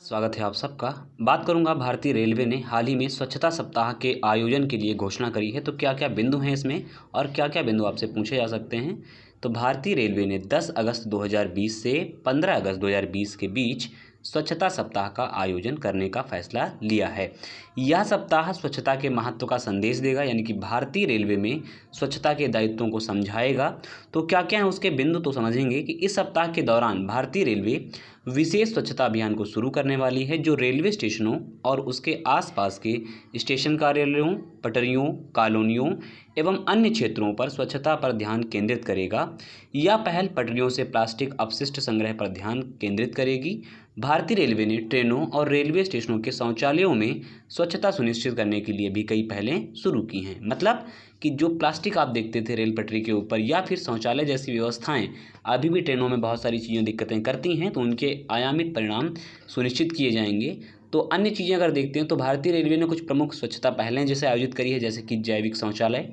स्वागत है आप सबका। बात करूंगा भारतीय रेलवे ने हाल ही में स्वच्छता सप्ताह के आयोजन के लिए घोषणा करी है, तो क्या क्या बिंदु हैं इसमें और क्या क्या बिंदु आपसे पूछे जा सकते हैं। तो भारतीय रेलवे ने 10 अगस्त 2020 से 15 अगस्त 2020 के बीच स्वच्छता सप्ताह का आयोजन करने का फैसला लिया है। यह सप्ताह स्वच्छता के महत्व का संदेश देगा, यानी कि भारतीय रेलवे में स्वच्छता के दायित्वों को समझाएगा। तो क्या क्या है उसके बिंदु, तो समझेंगे कि इस सप्ताह के दौरान भारतीय रेलवे विशेष स्वच्छता अभियान को शुरू करने वाली है, जो रेलवे स्टेशनों और उसके आसपास के स्टेशन कार्यालयों, पटरियों, कॉलोनियों एवं अन्य क्षेत्रों पर स्वच्छता पर ध्यान केंद्रित करेगा। यह पहल पटरियों से प्लास्टिक अपशिष्ट संग्रह पर ध्यान केंद्रित करेगी। भारतीय रेलवे ने ट्रेनों और रेलवे स्टेशनों के शौचालयों में स्वच्छता सुनिश्चित करने के लिए भी कई पहलें शुरू की हैं। मतलब कि जो प्लास्टिक आप देखते थे रेल पटरी के ऊपर या फिर शौचालय जैसी व्यवस्थाएं अभी भी ट्रेनों में बहुत सारी चीज़ें दिक्कतें करती हैं, तो उनके आयामित परिणाम सुनिश्चित किए जाएंगे। तो अन्य चीज़ें अगर देखते हैं तो भारतीय रेलवे ने कुछ प्रमुख स्वच्छता पहलें जैसे आयोजित करी है, जैसे कि जैविक शौचालय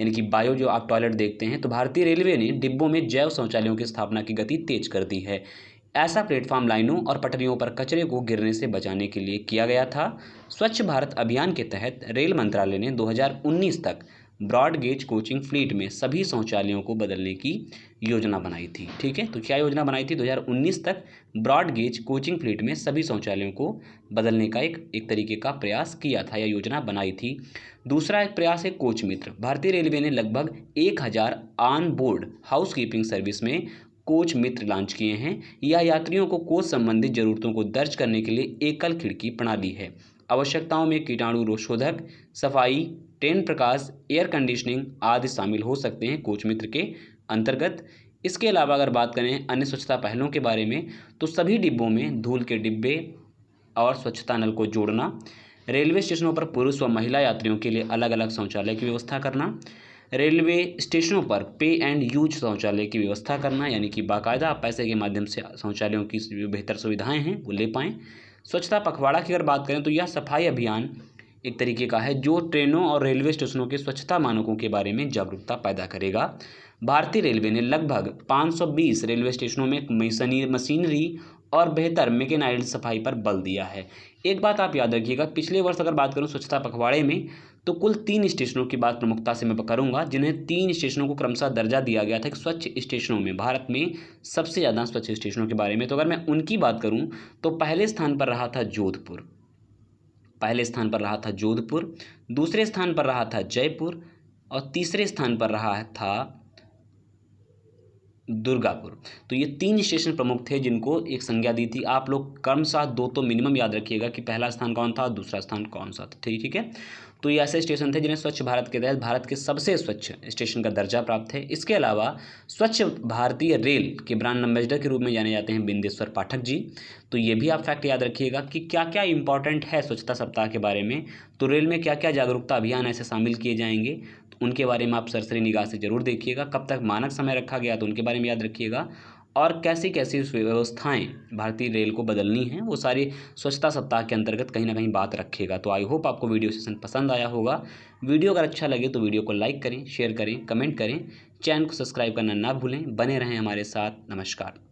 यानी कि बायो जो आप टॉयलेट देखते हैं, तो भारतीय रेलवे ने डिब्बों में जैव शौचालयों की स्थापना की गति तेज कर दी है। ऐसा प्लेटफॉर्म लाइनों और पटरियों पर कचरे को गिरने से बचाने के लिए किया गया था। स्वच्छ भारत अभियान के तहत रेल मंत्रालय ने 2019 तक ब्रॉड गेज कोचिंग फ्लीट में सभी शौचालयों को बदलने की योजना बनाई थी। ठीक है, तो क्या योजना बनाई थी? 2019 तक ब्रॉड गेज कोचिंग फ्लीट में सभी शौचालयों को बदलने का एक तरीके का प्रयास किया था या योजना बनाई थी। दूसरा एक प्रयास है कोच मित्र। भारतीय रेलवे ने लगभग 1000 on board house keeping service में कोच मित्र लॉन्च किए हैं। यह यात्रियों को कोच संबंधित जरूरतों को दर्ज करने के लिए एकल खिड़की प्रणाली है। आवश्यकताओं में कीटाणु रोधशोधक, सफाई, ट्रेन प्रकाश, एयर कंडीशनिंग आदि शामिल हो सकते हैं कोच मित्र के अंतर्गत। इसके अलावा अगर बात करें अन्य स्वच्छता पहलों के बारे में, तो सभी डिब्बों में धूल के डिब्बे और स्वच्छता नल को जोड़ना, रेलवे स्टेशनों पर पुरुष व महिला यात्रियों के लिए अलग अलग शौचालय की व्यवस्था करना, रेलवे स्टेशनों पर पे एंड यूज शौचालय की व्यवस्था करना, यानी कि बाकायदा आप पैसे के माध्यम से शौचालयों की जो बेहतर सुविधाएं हैं वो ले पाएँ। स्वच्छता पखवाड़ा की अगर बात करें तो यह सफाई अभियान एक तरीके का है जो ट्रेनों और रेलवे स्टेशनों के स्वच्छता मानकों के बारे में जागरूकता पैदा करेगा। भारतीय रेलवे ने लगभग 520 रेलवे स्टेशनों में मशीनरी और बेहतर मैकेनाइज्ड सफाई पर बल दिया है। एक बात आप याद रखिएगा, पिछले वर्ष अगर बात करूं स्वच्छता पखवाड़े में, तो कुल 3 स्टेशनों की बात प्रमुखता से मैं करूंगा, जिन्हें 3 स्टेशनों को क्रमशः दर्जा दिया गया था कि स्वच्छ स्टेशनों में, भारत में सबसे ज़्यादा स्वच्छ स्टेशनों के बारे में। तो अगर मैं उनकी बात करूं तो पहले स्थान पर रहा था जोधपुर, दूसरे स्थान पर रहा था जयपुर और तीसरे स्थान पर रहा था दुर्गापुर। तो ये 3 स्टेशन प्रमुख थे जिनको एक संज्ञा दी थी। आप लोग क्रमशः 2 तो मिनिमम याद रखिएगा कि पहला स्थान कौन था, दूसरा स्थान कौन सा था। ठीक है, तो ये ऐसे स्टेशन थे जिन्हें स्वच्छ भारत के तहत भारत के सबसे स्वच्छ स्टेशन का दर्जा प्राप्त है। इसके अलावा स्वच्छ भारतीय रेल के ब्रांड एम्बेसडर के रूप में जाने जाते हैं बिंदेश्वर पाठक जी। तो ये भी आप फैक्ट याद रखिएगा कि क्या क्या इंपॉर्टेंट है स्वच्छता सप्ताह के बारे में, तो रेल में क्या क्या जागरूकता अभियान ऐसे शामिल किए जाएंगे, तो उनके बारे में आप सरसरी निगाह से जरूर देखिएगा। कब तक मानक समय रखा गया तो उनके बारे में याद रखिएगा, और कैसी कैसी व्यवस्थाएं भारतीय रेल को बदलनी हैं वो सारी स्वच्छता सप्ताह के अंतर्गत कहीं ना कहीं बात रखेगा। तो आई होप आपको वीडियो सेशन पसंद आया होगा। वीडियो अगर अच्छा लगे तो वीडियो को लाइक करें, शेयर करें, कमेंट करें, चैनल को सब्सक्राइब करना ना भूलें। बने रहें हमारे साथ। नमस्कार।